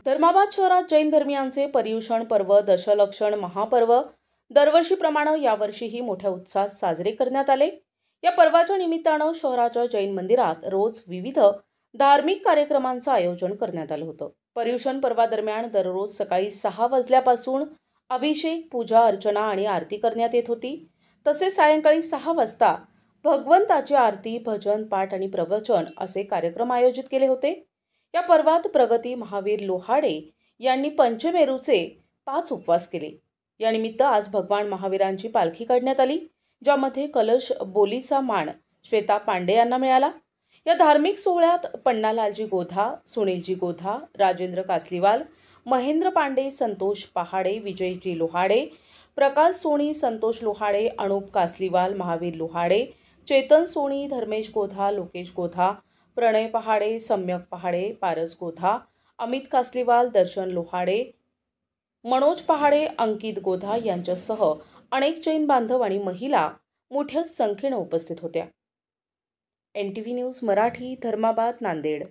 धर्माबाद शहरात जैन धर्मियांचे पर्युषण पर्व दशलक्षण महापर्व दरवर्षीप्रमाणे यावर्षीही मोठ्या उत्साहात साजरे करण्यात आले। या पर्वाच्या निमित्ताने शहराच्या जैन मंदिरात रोज विविध धार्मिक कार्यक्रमांचे आयोजन करण्यात आले होते। पर्युषण पर्वादरम्यान दररोज सकाळी 6 वाजल्यापासून अभिषेक, पूजा, अर्चना आणि आरती करण्यात येत होती। तसेच सायंकाळी 6 वाजता भगवंताची आरती, भजन, पाठ आणि प्रवचन असे कार्यक्रम आयोजित केले होते। या पर्वात प्रगती महावीर लोहाडे यांनी पंचमेरूचे 5 उपवास केले। या निमित्त आज भगवान महावीरांची पालखी काढण्यात आली, ज्यामध्ये कलश बोलीचा मान श्वेता पांडे यांना मिळाला। या धार्मिक सोहळ्यात पन्नालालजी गोधा, सुनीलजी गोधा, राजेंद्र कासलीवाल, महेंद्र पांडे, संतोष पहाडे, विजयजी लोहाडे, प्रकाश सोनी, संतोष लोहाडे, अनुप कासलीवाल, महावीर लोहाडे, चेतन सोनी, धर्मेश गोधा, लोकेश गोधा, प्रणय पहाडे, सम्यक पहाडे, पारस गोधा, अमित कासलीवाल, दर्शन लोहाडे, मनोज पहाडे, अंकित गोधा यांच्यासह अनेक जैन बांधव आणि महिला मोठ्या संख्येने उपस्थित होत्या। NTV news Marathi, Dharmabad, Nanded.